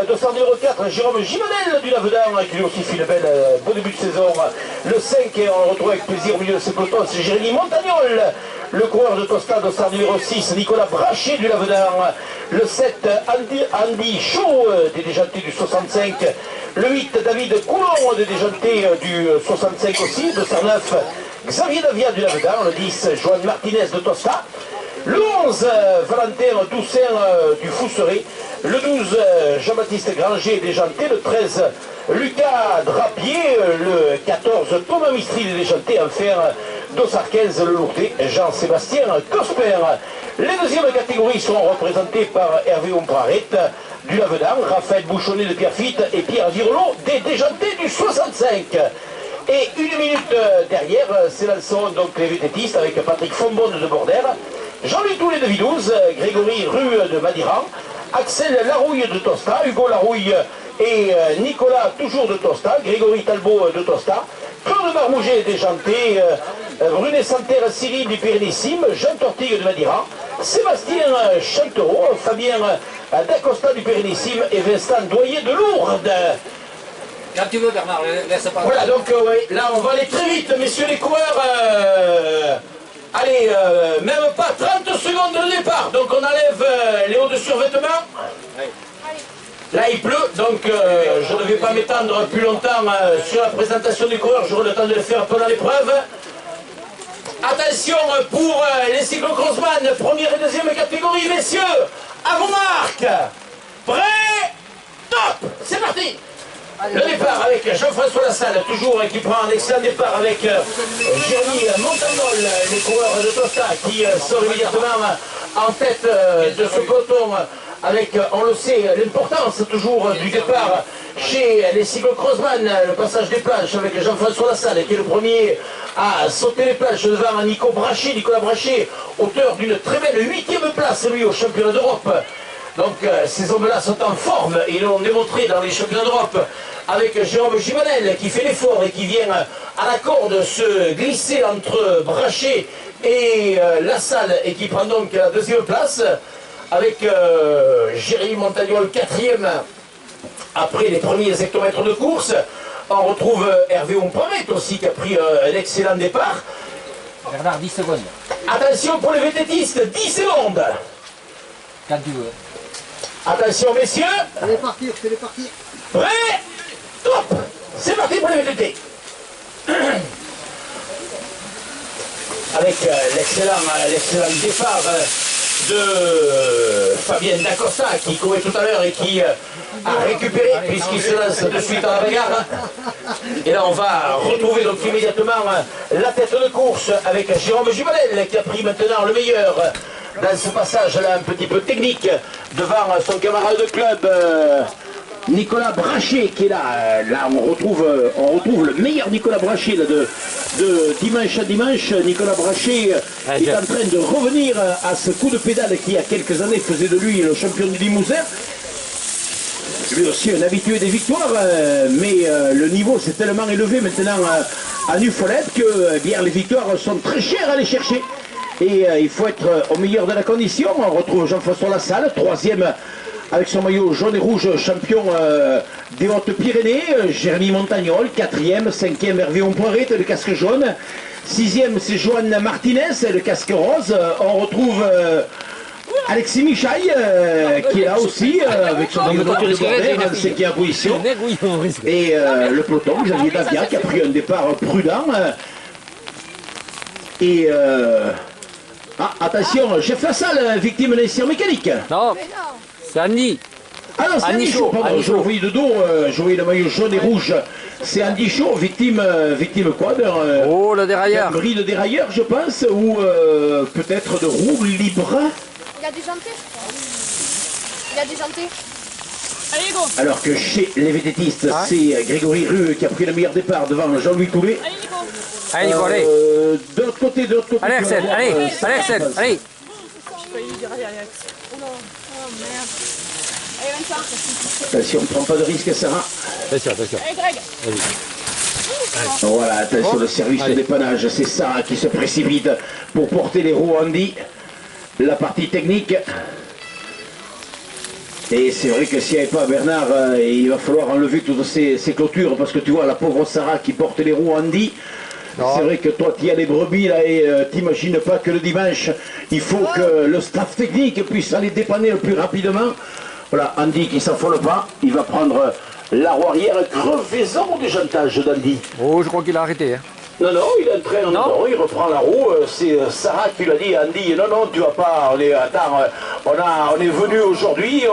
dossard numéro 4, Jérôme Gimonel du Lavedan, qui lui aussi fait une belle beau début de saison. Le 5, et on le retrouve avec plaisir au milieu de ce peloton, c'est Jérémy Montagnol. Le coureur de Tosta, dossard numéro 6, Nicolas Brachet du Lavedan. Le 7, Andy Chaud des Déjantés du 65. Le 8, David Coulon des Déjantés du 65 aussi. Dossard 9, Xavier Davia du Lavedan. Le 10, Joan Martinez de Tosta. Le 11, Valentin Toussaint du Fousseret. Le 12, Jean-Baptiste Granger déjanté. Le 13, Lucas Drapier. Le 14, Thomas Mistry déjanté. Enfin, dossard 15, le Lourdes, Jean-Sébastien Cosper. Les deuxièmes catégories sont représentées par Hervé Ompraret du Lavedan, Raphaël Bouchonnet de Pierrefitte et Pierre Virolot des Déjantés du 65. Et une minute derrière s'élanceront donc les vététistes avec Patrick Fombonne de Bordère, Jean-Louis Toulet de Vidouze, Grégory Rue de Madiran, Axel Larouille de Tosta, Hugo Larouille et Nicolas toujours de Tosta, Grégory Talbot de Tosta, Claude Marmouget déjanté, Brunet Santerre Cyril du Pyrénéissime, Jean Tortigue de Madiran, Sébastien Chantereau, Fabien Dacosta du Pyrénéissime et Vincent Doyer de Lourdes. Quand tu veux Bernard, laisse pas. Voilà, donc oui, là on va aller très vite, messieurs les coureurs. Allez, même pas 30 secondes de départ, donc on enlève les hauts de survêtement. Là il pleut, donc je ne vais pas m'étendre plus longtemps sur la présentation du coureur, j'aurai le temps de le faire pendant l'épreuve. Attention pour les cyclo-crossman, première et deuxième catégorie, messieurs, à vos marques. Prêt, top, c'est parti. Le départ avec Jean-François Lassalle, toujours qui prend un excellent départ avec Jérémy Montagnol, les coureurs de Tosta qui sont immédiatement en tête de ce peloton avec, on le sait, l'importance toujours du départ chez les cyclo-crossman, le passage des planches avec Jean-François Lassalle qui est le premier à sauter les planches devant Nicolas Brachet, auteur d'une très belle 8e place lui au championnat d'Europe. Donc ces hommes-là sont en forme et ils l'ont démontré dans les championnats d'Europe avec Jérôme Gimonel qui fait l'effort et qui vient à la corde se glisser entre Brachet et Lassalle et qui prend donc la 2e place avec Jérémy Montagnol 4e après les premiers hectomètres de course. On retrouve Hervé Ompraret aussi qui a pris un excellent départ. Bernard, 10 secondes. Attention pour les vététistes, 10 secondes. Quand tu veux. Attention messieurs. Fais-les partir, fais-les partir. Prêt, top. C'est parti pour les VTT. Avec l'excellent départ de Fabien Dacosta qui courait tout à l'heure et qui a récupéré puisqu'il se lance de suite à la bagarre. Et là on va retrouver donc immédiatement la tête de course avec Jérôme Gimonel qui a pris maintenant le meilleur dans ce passage-là un petit peu technique devant son camarade de club Nicolas Brachet qui est là. Là on retrouve le meilleur Nicolas Brachet là, de dimanche à dimanche. Nicolas Brachet est en train de revenir à ce coup de pédale qui il y a quelques années faisait de lui le champion du Limousin. Lui aussi un habitué des victoires, mais le niveau s'est tellement élevé maintenant à Nufolette que eh bien, les victoires sont très chères à aller chercher. Et il faut être au meilleur de la condition. On retrouve Jean-François Lassalle, 3e avec son maillot jaune et rouge, champion des Hautes-Pyrénées. Jérémy Montagnol, 4e, 5e Hervé Ompraret, le casque jaune. 6e c'est Joan Martinez, le casque rose. On retrouve Alexis Michaille qui est là aussi avec son maillot de Bordère en 5e position. Et le peloton, Xavier Davia qui a pris un départ prudent. Et attention, chef Lassalle, victime d'un cire mécanique. Non, c'est Andy. Ah non, c'est Andy Chaud, pardon, je voyais de dos, je voyais le maillot jaune et rouge. C'est Andy Chaud, victime quoi Oh, le dérailleur. Un bris de dérailleur, je pense, ou peut-être de roue libre. Il a déjanté, je crois. Il a déjanté. Allez, go. Alors que chez les vététistes, c'est Grégory Rue qui a pris le meilleur départ devant Jean-Louis Toulet. Allez, Nico. Allez, Nico, allez. De l'autre côté, Allez, Axel, allez, Axel, allez. J'ai failli lui dire allez, Alex. Oh non, oh merde. Allez, Vincent. Attention, on ne prend pas de risque, Sarah. Attention, attention. Allez, Greg. Voilà, attention, le service de dépannage, c'est Sarah qui se précipite pour porter les roues Andy. La partie technique. Et c'est vrai que s'il n'y avait pas Bernard, il va falloir enlever toutes ces clôtures, parce que tu vois la pauvre Sarah qui porte les roues Andy. C'est vrai que toi tu as les brebis là et t'imagines pas que le dimanche il faut que le staff technique puisse aller dépanner le plus rapidement. Voilà, Andy qui s'affole pas, il va prendre la roue arrière, crevaison du jantage d'Andy. Oh, je crois qu'il a arrêté. Hein. Non, non, il est en train, non, il reprend la roue, c'est Sarah qui lui a dit, Andy, non, non, tu vas pas, attends, on est venu aujourd'hui,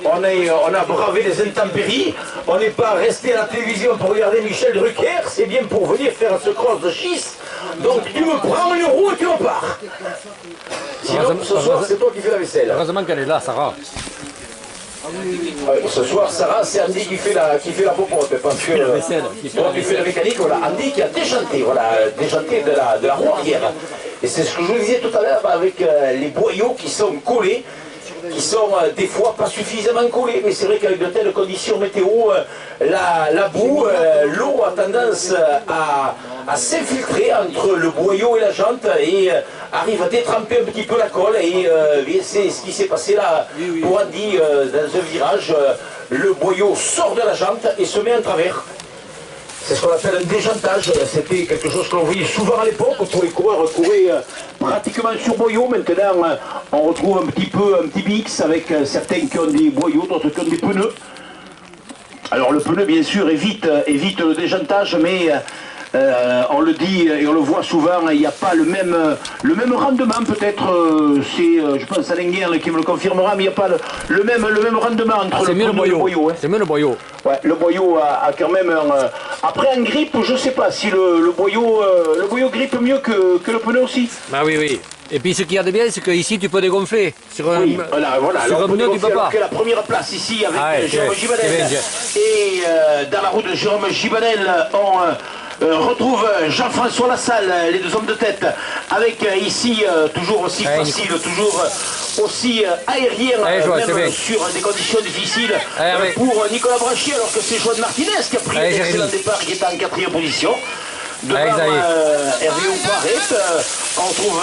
on a bravé les intempéries, on n'est pas resté à la télévision pour regarder Michel Drucker, c'est bien pour venir faire ce cross de schiste, donc tu me prends une roue et tu repars. Sinon, ce soir, c'est toi qui fais la vaisselle. Heureusement qu'elle est là, Sarah. Ce soir, Sarah, c'est Andy qui fait la popote, parce que toi tu fais la mécanique, voilà, Andy qui a déjanté, voilà, déjanté de la roue arrière. Et c'est ce que je vous disais tout à l'heure avec les boyaux qui sont collés, qui sont des fois pas suffisamment collés, mais c'est vrai qu'avec de telles conditions météo, la boue, l'eau a tendance à s'infiltrer entre le boyau et la jante et arrive à détremper un petit peu la colle et c'est ce qui s'est passé là pour Andy dans un virage, le boyau sort de la jante et se met en travers. C'est ce qu'on appelle un déjantage, c'était quelque chose qu'on voyait souvent à l'époque, où les coureurs couraient pratiquement sur boyau. Maintenant on retrouve un petit mix avec certains qui ont des boyaux, d'autres qui ont des pneus. Alors le pneu bien sûr évite le déjantage, mais on le dit et on le voit souvent, il n'y a pas le même rendement peut-être, je pense à Lenguer qui me le confirmera, mais il n'y a pas le même rendement entre le pneu et le boyau. Hein. C'est mieux le boyau. Ouais, le boyau a quand même après un grip, je ne sais pas si le boyau grippe mieux que le pneu aussi. Bah oui, oui. Et puis ce qu'il y a de bien, c'est qu'ici tu peux dégonfler. Sur un, oui, voilà, sur un pneu, tu peux pas. La première place ici avec Jérôme Gibanel. Et dans la roue de Jérôme Gibanel, on retrouve Jean-François Lassalle, les deux hommes de tête, avec ici toujours aussi facile, toujours aussi aérien, même sur des conditions difficiles pour Nicolas Brachy, alors que c'est Joanne Martinez qui a pris l'excellent départ, qui est en 4e position. Devant Hervé Ouparet, on retrouve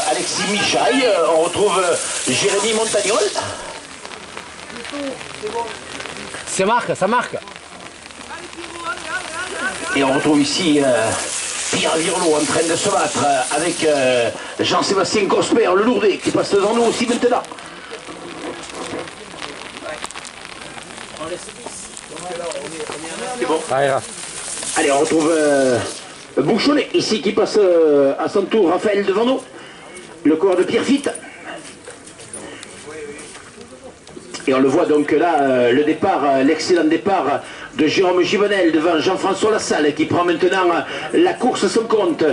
Alexis Michaille, on retrouve Jérémy Montagnol. Ça marque, ça marque. Et on retrouve ici Pierre Virlo en train de se battre avec Jean-Sébastien Cosper, le Lourdais, qui passe devant nous aussi maintenant. C'est bon. Allez, on retrouve Bouchonnet, ici, qui passe à son tour. Raphaël devant nous, le corps de Pierre Fitte. Et on le voit donc là, le départ, l'excellent départ de Jérôme Gibanel devant Jean-François Lassalle, qui prend maintenant la course à son compte,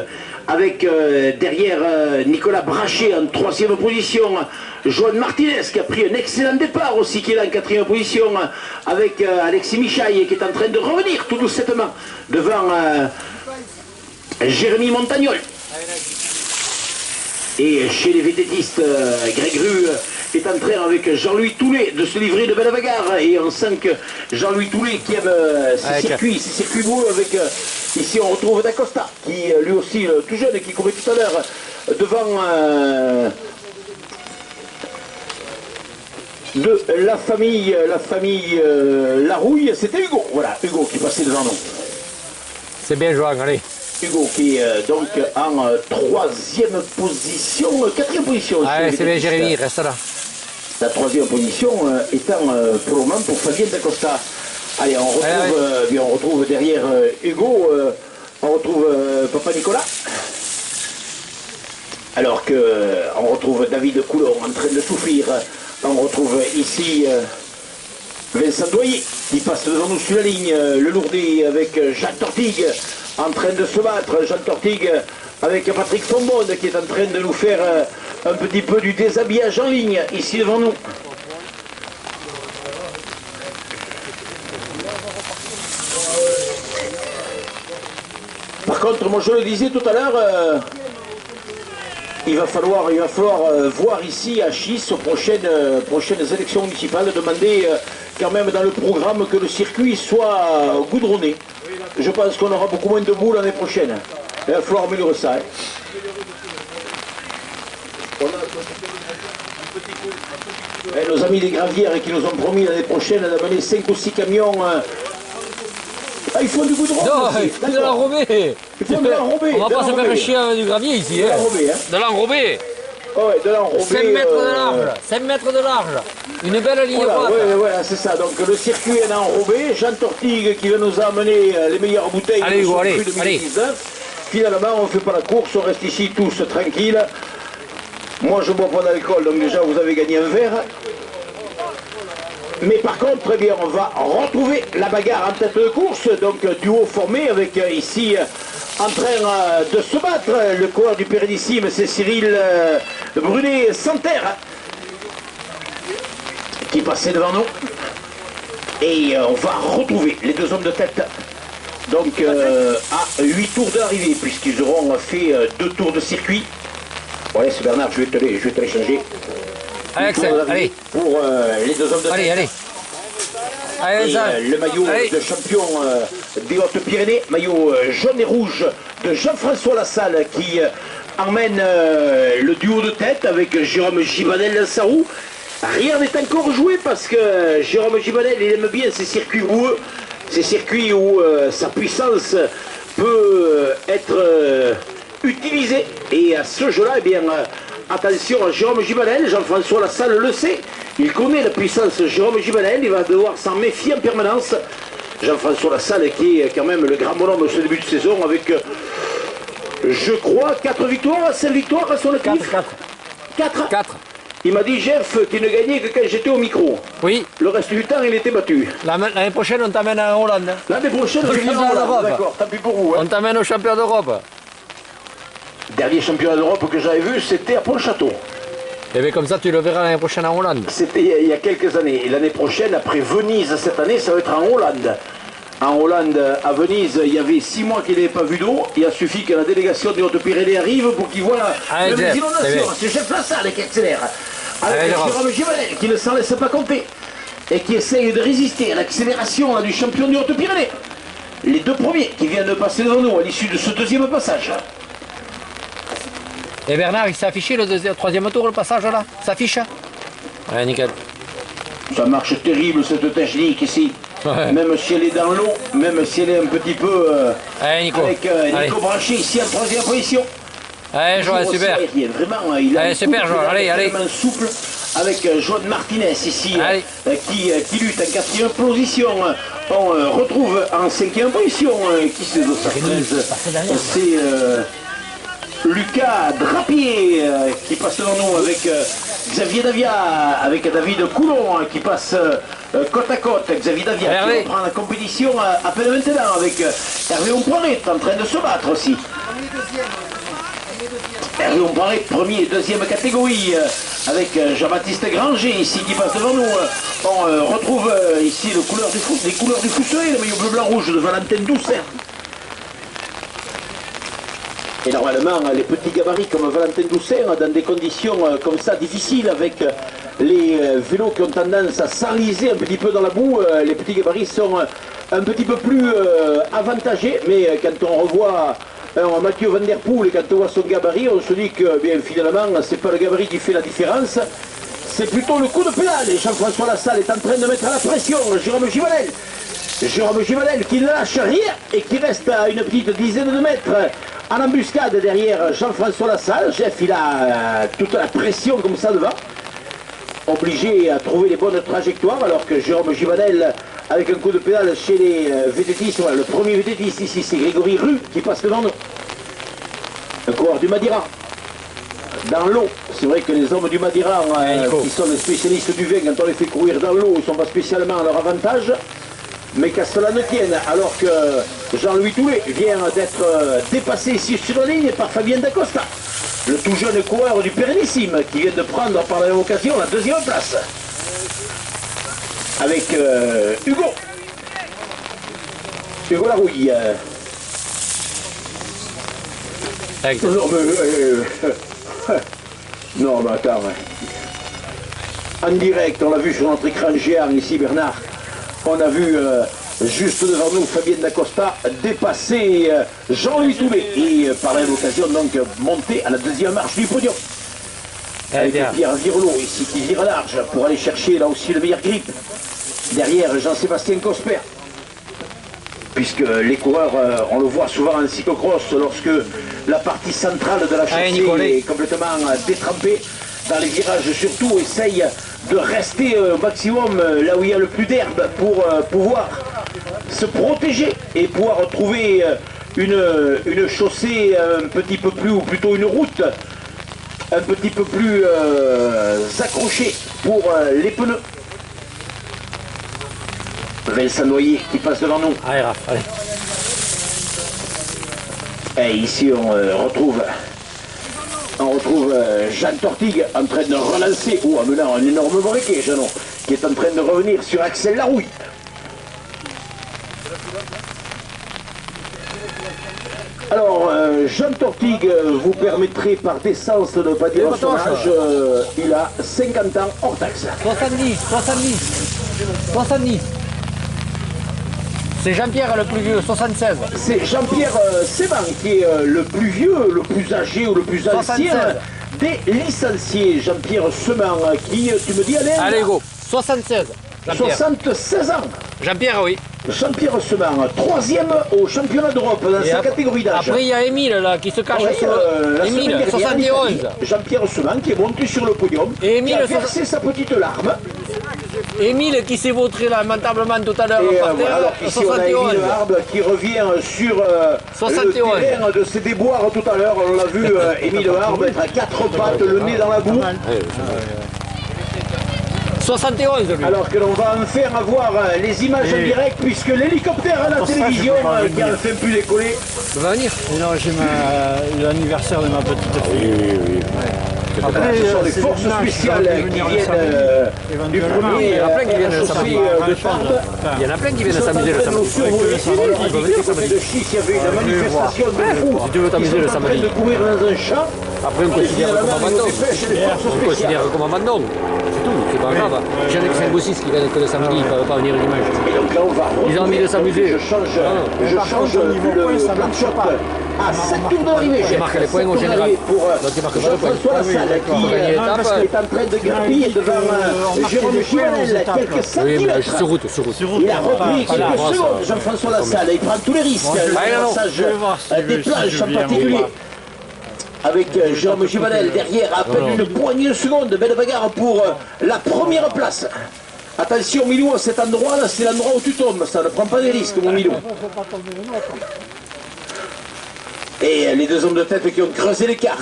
avec derrière Nicolas Brachet en 3e position, Joanne Martinez qui a pris un excellent départ aussi, qui est là en 4e position, avec Alexis Michaille qui est en train de revenir tout doucement devant Jérémy Montagnol. Et chez les vététistes, Greg Rue est en train avec Jean-Louis Toulet de se livrer de belle bagarre. Et on sent que Jean-Louis Toulet qui aime ces circuits beaux avec... ici on retrouve D'Acosta, qui lui aussi tout jeune, qui courait tout à l'heure devant de la famille Larouille. C'était Hugo, voilà, Hugo qui passait devant nous. C'est bien joué, allez. Hugo qui est donc en 3e position, 4e position. Ah, c'est bien Jérémy, reste là. La 3e position étant pour le moment pour Fabien D'Acosta. Allez, on retrouve derrière Hugo, on retrouve Papa Nicolas. Alors qu'on retrouve David Coulon en train de souffrir. On retrouve ici Vincent Doyer qui passe devant nous sur la ligne, le Lourdais avec Jacques Tortigue en train de se battre. Jacques Tortigue avec Patrick Fombonne qui est en train de nous faire un petit peu du déshabillage en ligne ici devant nous. Par contre, moi je le disais tout à l'heure, il va falloir voir ici à Chis aux prochaines élections municipales, demander quand même dans le programme que le circuit soit goudronné. Je pense qu'on aura beaucoup moins de boules l'année prochaine. Il va falloir améliorer ça. Hein. Et nos amis des Gravières qui nous ont promis l'année prochaine d'amener 5 ou 6 camions. Ah, ils font du goudron. Non, aussi, il faut de l'enrober. Ils font de l'enrobé. On va pas se faire chier avec du gravier ici. De l'enrobé, hein. De l'enrober. Oh, ouais, de l'enrobé. 5 mètres de large. 5 mètres de large. Une belle ligne Voilà, droite. ouais, c'est ça. Donc le circuit est enrobé. Jean Tortigue qui va nous amener les meilleures bouteilles. Allez, Hugo, allez, 2019. Finalement, on ne fait pas la course, on reste ici tous tranquilles. Moi, je ne bois pas d'alcool, donc déjà, vous avez gagné un verre. Mais par contre, eh bien, on va retrouver la bagarre en tête de course. Donc, duo formé avec ici, en train de se battre. Le coureur du Pérenissime, c'est Cyril Brunet-Santerre qui passait devant nous. Et on va retrouver les deux hommes de tête. Donc à 8 tours de l'arrivée, puisqu'ils auront fait 2 tours de circuit. Bon, allez, c'est Bernard, je vais te les changer. Allez, pour les deux hommes de tête. allez. Allez, Et, le maillot de champion des Hautes-Pyrénées, maillot jaune et rouge de Jean-François Lassalle qui emmène le duo de tête avec Jérôme Gibanel-Sarrou. Rien n'est encore joué parce que Jérôme Gibanel, il aime bien ces circuits boueux, ces circuits où sa puissance peut être utilisée. Et à ce jeu-là, eh bien, attention à Jérôme Gibanel, Jean-François Lassalle le sait, il connaît la puissance de Jérôme Gibanel, il va devoir s'en méfier en permanence. Jean-François Lassalle qui est quand même le grand bonhomme de ce début de saison avec, je crois, 4 victoires, 5 victoires à son actif. 4. Il m'a dit, Jeff, qu'il ne gagnait que quand j'étais au micro. Oui. Le reste du temps, il était battu. L'année prochaine, on t'amène en Hollande. L'année prochaine, je viens en Hollande. D'accord, tant pis pour vous. Hein. On t'amène au championnat d'Europe. Dernier championnat d'Europe que j'avais vu, c'était à Pont-Château. Et bien comme ça, tu le verras l'année prochaine en Hollande. C'était il y a quelques années. Et l'année prochaine, après Venise, cette année, ça va être en Hollande. En Hollande, à Venise, il y avait 6 mois qu'il n'avait pas vu d'eau. Il a suffi que la délégation des Hautes-Pyrénées arrive pour qu'il voit les inondations. C'est Jeff Lassalle qui accélère. Avec Jérôme Gibanel qui ne s'en laisse pas compter. Et qui essaye de résister à l'accélération du champion des Hautes-Pyrénées. Les 2 premiers qui viennent de passer devant nous à l'issue de ce deuxième passage. Et Bernard, il s'est affiché le troisième tour, le passage là? S'affiche? Ouais, nickel. Ça marche terrible cette technique ici. Ouais. Même si elle est dans l'eau, même si elle est un petit peu allez, Nico. Avec Nico Branché ici en 3e position. Allez, Joël, super. Vraiment, il a super, Joël, allez. Souple avec Joël Martinez ici qui lutte en 4e position. On retrouve en 5e position qui c'est de sa c'est Lucas Drapier qui passe devant nous avec Xavier Davia, avec David Coulon qui passe côte à côte. Xavier Davia qui reprend la compétition à peine maintenant avec Hervé Ompoiré en train de se battre aussi. Hervé Ompoiré, 1er et 2e catégorie avec Jean-Baptiste Granger ici qui passe devant nous. On retrouve ici les couleurs du Fousseret, le maillot bleu-blanc-rouge de Valentin Doucet. Et normalement, les petits gabarits comme Valentin Doucet, dans des conditions comme ça difficiles, avec les vélos qui ont tendance à s'enliser un petit peu dans la boue, les petits gabarits sont un petit peu plus avantagés. Mais quand on revoit Mathieu Van Der Poel et quand on voit son gabarit, on se dit que bien, finalement, c'est pas le gabarit qui fait la différence, c'est plutôt le coup de pédale. Et Jean-François Lassalle est en train de mettre à la pression Jérôme Gibanel. Jérôme Gibanel qui ne lâche rien et qui reste à une petite dizaine de mètres en embuscade derrière Jean-François Lassalle. Jeff, il a toute la pression comme ça devant, obligé à trouver les bonnes trajectoires, alors que Jérôme Gibanel, avec un coup de pédale chez les VTTistes, voilà, le premier VTTiste ici, c'est Grégory Rue qui passe devant nous. Un coureur du Madira. Dans l'eau, c'est vrai que les hommes du Madira, qui sont les spécialistes du vin, quand on les fait courir dans l'eau, ils ne sont pas spécialement à leur avantage. Mais qu'à cela ne tienne, alors que Jean-Louis Toulet vient d'être dépassé ici sur la ligne par Fabien Dacosta, le tout jeune coureur du Pérenissime qui vient de prendre par la même occasion la 2e place. Avec Hugo Larouille. Non, mais attends. En direct, on l'a vu sur notre écran géant ici, Bernard. On a vu juste devant nous Fabien Dacosta dépasser Jean-Louis Toulet et par la même occasion donc monter à la 2e marche du podium. avec Pierre Virelot ici qui vire large pour aller chercher là aussi le meilleur grip. Derrière Jean-Sébastien Cosper. Puisque les coureurs, on le voit souvent en cyclocross, lorsque la partie centrale de la chaussée est complètement détrempée, dans les virages surtout, essayent de rester au maximum là où il y a le plus d'herbe pour pouvoir se protéger et pouvoir trouver une chaussée un petit peu plus, ou plutôt une route un petit peu plus accrochée pour les pneus. Vincent Noyer qui passe devant nous. Allez Raph, allez. Et ici on retrouve Jean Tortigue en train de relancer, ou en menant un énorme briquet, Jeannot, qui est en train de revenir sur Axel Larouille. Alors, Jean Tortigue, vous permettrez par décence de ne pas dire son âge, il a 50 ans hors taxe. 70. C'est Jean-Pierre le plus vieux, 76. C'est Jean-Pierre Séban qui est le plus vieux, le plus âgé ou le plus ancien des licenciés. Jean-Pierre Seban qui, tu me dis, allez go, 76. 76 ans. Jean-Pierre, oui. Jean-Pierre Seban, 3e au championnat d'Europe dans sa catégorie d'âge. Après, il y a Émile là qui se cache sur le. Émile, 71. Jean-Pierre Seban qui est monté sur le podium, qui a versé sa petite larme. Émile qui s'est vautré lamentablement tout à l'heure par terre, alors ici on a Émile Arbe qui revient sur le terrain de ses déboires tout à l'heure. On l'a vu, Émile Arbe être à 4 pattes, le nez dans la boue. 71 lui. Alors que l'on va enfin avoir les images en direct, puisque l'hélicoptère à la télévision qui a enfin pu décoller. Ça va venir. Et non, j'ai l'anniversaire de ma petite fille. Oui. Après, ce sont les forces spéciales qui viennent du premier. Il y en a plein qui viennent s'amuser. Il y en a plein qui viennent s'amuser le samedi. De Chis, il y avait une manifestation de fous. Si tu veux t'amuser le samedi. De courir dans un champ. Après, on considère comme abandon. On considère comme abandon. C'est tout, c'est pas grave. J'en ai que 5 ou 6 qui viennent que le samedi, ils ne peuvent pas venir le dimanche. Ils ont envie de s'amuser. Je change le plan de shot à 7 tours d'arrivée. J'ai marqué les points au général. Donc il marque pas le point. Jean-François Lassalle qui est en train de grappiller devant Jérôme Chivanel, quelques centimètres. Oui, sur route. Il a repris quelques secondes, Jean-François Lassalle. Il prend tous les risques. Le passage des planches en particulier. Avec Jérôme Givanel derrière, à peine une poignée de secondes. Belle bagarre pour la première place. Attention Milou, à cet endroit-là, c'est l'endroit où tu tombes. Ça ne prend pas des risques, mon Milou. Et les deux hommes de tête qui ont creusé l'écart.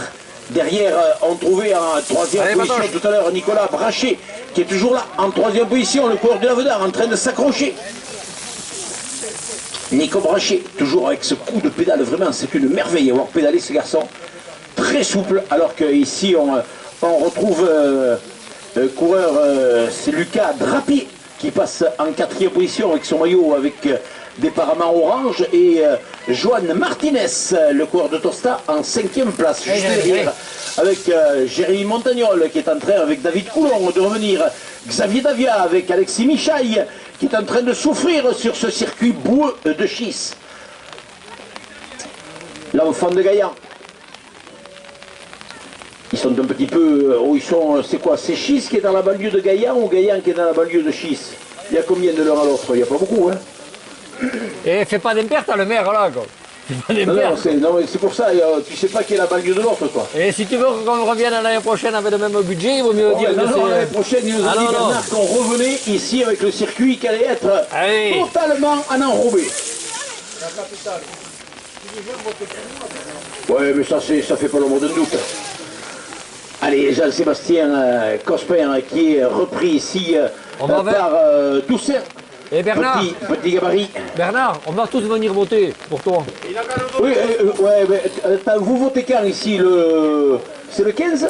Derrière, on trouvait en 3e position tout à l'heure Nicolas Brachet, qui est toujours là, en 3e position, le coureur de l'Avedar, en train de s'accrocher. Nico Brachet, toujours avec ce coup de pédale, vraiment, c'est une merveille avoir pédalé ce garçon. Très souple, alors qu'ici on retrouve coureur, c'est Lucas Drapier qui passe en 4e position avec son maillot avec des paraments orange, et Joan Martinez, le coureur de Tosta, en 5e place, juste derrière, avec Jérémy Montagnol qui est en train avec David Coulon de revenir, Xavier Davia avec Alexis Michaille qui est en train de souffrir sur ce circuit boueux de Chis. L'enfant de Gaillan. Ils sont un petit peu, ils sont, c'est quoi, c'est Chis qui est dans la banlieue de Gaillan ou Gaillan qui est dans la banlieue de Chis? Il y a combien de l'un à l'autre? Il n'y a pas beaucoup, hein. Et fais pas d'impair, t'as le maire là, quoi. Non, c'est pour ça, tu sais pas qui est la banlieue de l'autre, quoi. Et si tu veux qu'on revienne l'année prochaine avec le même budget, il vaut mieux dire que c'est... L'année prochaine, il nous a dit Bernard qu'on revenait ici avec le circuit qui allait être totalement en enrobé. La capitale. Ouais, mais ça fait pas l'ombre de doute. Allez, Jean-Sébastien Cosper qui est repris ici par Doucet. Et Bernard, petit gabarit. Bernard, on va tous venir voter pour toi. Oui, ouais, mais vous votez quand ici? C'est le 15?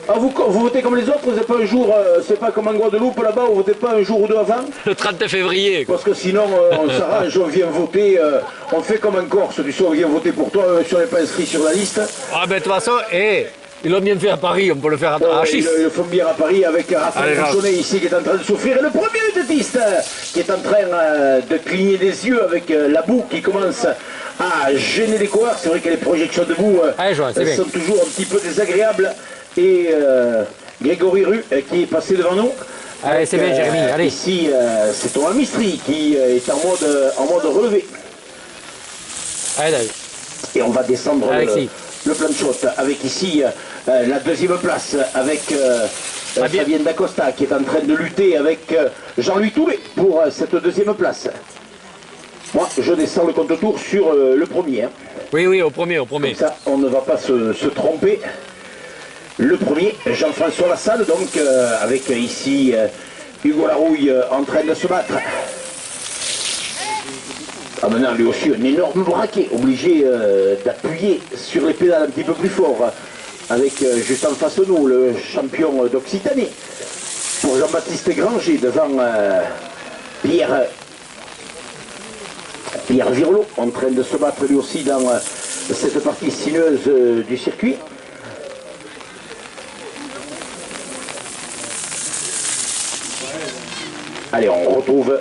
Ah, vous votez comme les autres, c'est pas un jour, c'est pas comme en Guadeloupe là-bas, vous votez pas un jour ou deux avant? Le 30 février. Quoi. Parce que sinon, on s'arrange, on vient voter, on fait comme en Corse, tu sais, on vient voter pour toi, si on n'est pas inscrit sur la liste. Ah ben de toute façon, ils l'ont bien fait à Paris, on peut le faire à Chis. Ils le font bien à Paris avec Raphaël Fauchonnet ici qui est en train de souffrir. Et le premier vététiste qui est en train de cligner des yeux avec la boue qui commence à gêner les coureurs. C'est vrai que les projections de boue sont toujours un petit peu désagréables. et Grégory Rue qui est passé devant nous. Allez, c'est bien, Jérémy, allez. Ici, c'est Thomas Mistry qui est en mode relevé. Allez, allez. Et on va descendre Alexis. le plan de shot avec ici la deuxième place avec Fabien Dacosta qui est en train de lutter avec Jean-Louis Toulet pour cette deuxième place. Moi, je descends le compte-tour sur le premier. Hein. Oui, oui, au premier. Comme ça, on ne va pas se tromper. Le premier, Jean-François Lassalle, donc avec ici Hugo Larouille en train de se battre. Ah, maintenant, lui aussi, un énorme braquet, obligé d'appuyer sur les pédales un petit peu plus fort, avec juste en face de nous le champion d'Occitanie. Pour Jean-Baptiste Granger devant Pierre Virlot, en train de se battre lui aussi dans cette partie sinueuse du circuit. Allez, on retrouve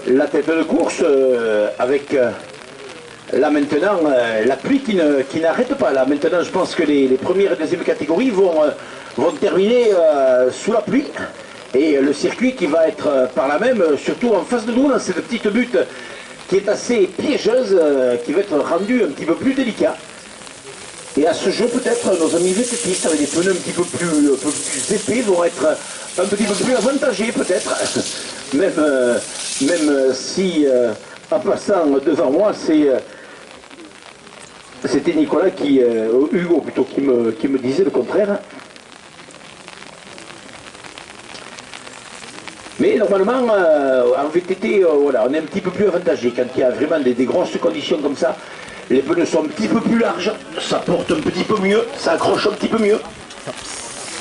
la tête de course avec là maintenant la pluie qui n'arrête pas. Là maintenant, je pense que les premières et deuxièmes catégories vont terminer sous la pluie. Et le circuit qui va être par là même, surtout en face de nous, dans cette petite butte qui est assez piégeuse, qui va être rendue un petit peu plus délicat. Et à ce jeu, peut-être, nos amis VTTistes avec des pneus un petit peu plus épais vont être un petit peu plus avantagés, peut-être. Même si, en passant devant moi, c'était Nicolas Hugo plutôt, qui me disait le contraire. Mais normalement, en VTT, voilà, on est un petit peu plus avantagé quand il y a vraiment des grosses conditions comme ça. Les pneus sont un petit peu plus larges, ça porte un petit peu mieux, ça accroche un petit peu mieux.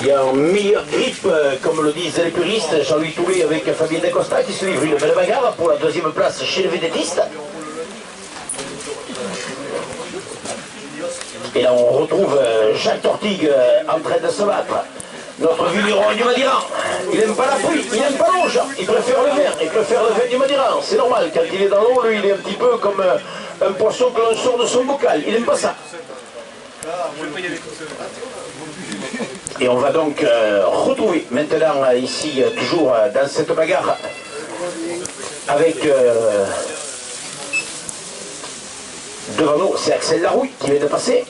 Il y a un meilleur grip, comme le disent les puristes, Jean-Louis Toulet avec Fabien Dacosta qui se livre une belle bagarre pour la deuxième place chez les VTTistes. Et là on retrouve Jacques Tortigue en train de se battre. Notre vigneron du Madiran, il n'aime pas la pluie, il n'aime pas l'eau, il préfère le vin, du Madiran. C'est normal, quand il est dans l'eau, lui, il est un petit peu comme un poisson que l'on sort de son bocal, il n'aime pas ça. Et on va donc retrouver maintenant ici, toujours dans cette bagarre, avec devant nous, c'est Axel Larouille qui vient de passer.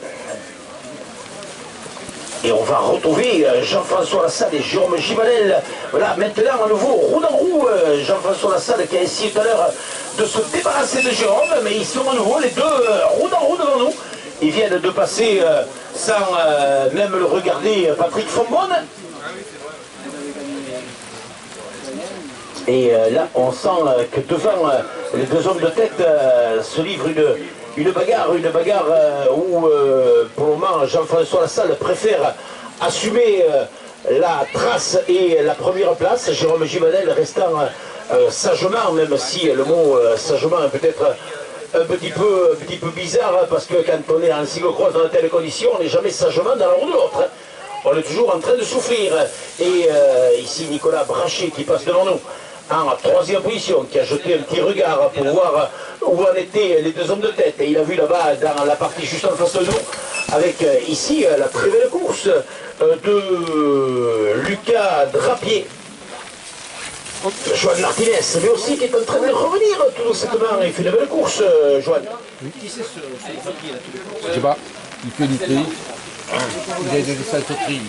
Et on va retrouver Jean-François Lassalle et Jérôme Givanel. Voilà, maintenant à nouveau, roue dans roue, Jean-François Lassalle qui a essayé tout à l'heure de se débarrasser de Jérôme, mais ils sont à nouveau les deux roue dans roue devant nous. Ils viennent de passer sans même le regarder, Patrick Fombonne. Et là, on sent que devant les deux hommes de tête se livre une bagarre où pour le moment Jean-François Lassalle préfère assumer la trace et la première place, Jérôme Givanel restant sagement, même si le mot sagement est peut-être un petit peu bizarre, parce que quand on est en cyclocross dans de telles conditions, on n'est jamais sagement dans la roue de l'autre. On est toujours en train de souffrir. Et ici Nicolas Brachet qui passe devant nous en troisième position, qui a jeté un petit regard pour voir où en étaient les deux hommes de tête. Et il a vu là-bas, dans la partie juste en face de nous, avec ici la très belle course de Lucas Drapier. Joanne Martinez, mais aussi qui est en train de revenir tout doucement. Il fait une belle course, Joanne. Qui c'est ce papier là? Je sais pas, il fait du tri. Il a des saltoteries.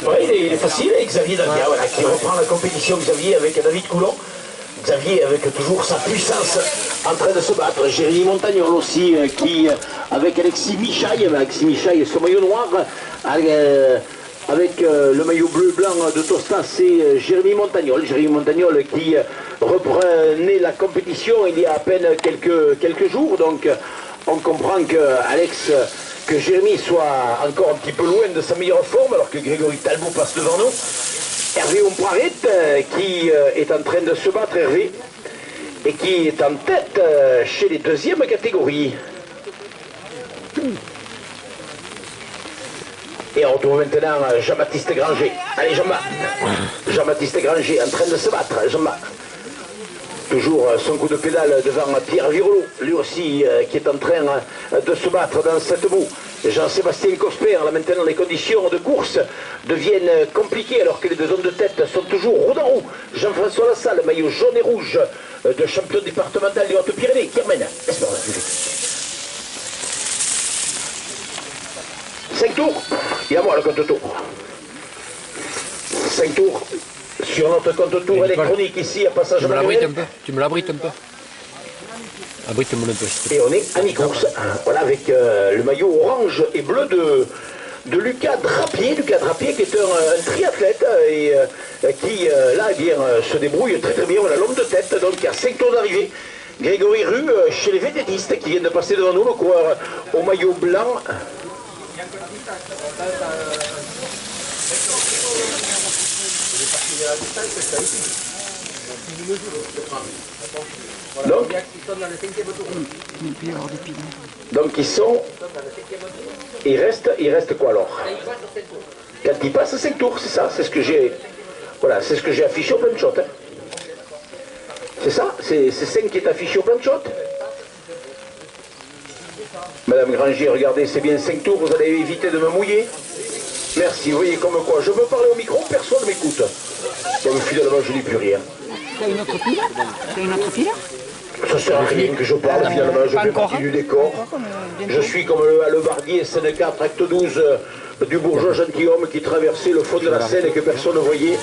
Oui, il est facile, et Xavier Davia, voilà, qui reprend la compétition. Xavier avec David Coulon. Xavier avec toujours sa puissance en train de se battre. Jérémy Montagnol aussi, qui avec Alexis Michaille et son maillot noir, avec le maillot bleu-blanc de Tosta, c'est Jérémy Montagnol. Jérémy Montagnol qui reprenait la compétition il y a à peine quelques jours. Donc on comprend que Jérémy soit encore un petit peu loin de sa meilleure forme, alors que Grégory Talbot passe devant nous. Hervé Ompraret qui est en train de se battre, Hervé, et qui est en tête chez les deuxièmes catégories. Et on retrouve maintenant Jean-Baptiste Granger. Allez Jean-Baptiste Granger en train de se battre. Toujours son coup de pédale devant Pierre Virlot, lui aussi qui est en train de se battre dans cette boue. Jean-Sébastien Cosper, là maintenant les conditions de course deviennent compliquées alors que les deux hommes de tête sont toujours roue dans roue. Jean-François Lassalle, maillot jaune et rouge de champion départemental des Hautes-Pyrénées, qui emmène. 5 tours, et à moi le compte tour. 5 tours sur notre compte tour électronique ici à Passage Manuel. Tu me l'abrites un peu. Abrite-moi un peu. Et on est à mi-course, voilà, avec le maillot orange et bleu de Lucas Drapier. Lucas Drapier qui est un triathlète et qui là eh bien, se débrouille très très bien. On a l'homme de tête, donc il y a 5 tours d'arrivée. Grégory Rue chez les vététistes qui viennent de passer devant nous, le coureur au maillot blanc. Donc ils sont... Il reste quoi alors? Quand ils passent 5 tours, c'est ça, c'est ce que j'ai... Voilà, c'est ce que j'ai affiché au plan de shot. Hein. C'est ça? C'est 5 qui est affiché au plan de shot. Madame Granger, regardez, c'est bien 5 tours, vous allez éviter de me mouiller. Merci, vous voyez comme quoi, je veux parler au micro, personne ne m'écoute. Comme finalement, je dis plus rien. T'as une autre pile? T'as une autre pile? Ça sert à rien que je parle, finalement, je fais partie du décor. Je suis comme le Barguier, scène 4, acte 12, du bourgeois gentilhomme qui traversait le fond de la Seine et que personne ne voyait.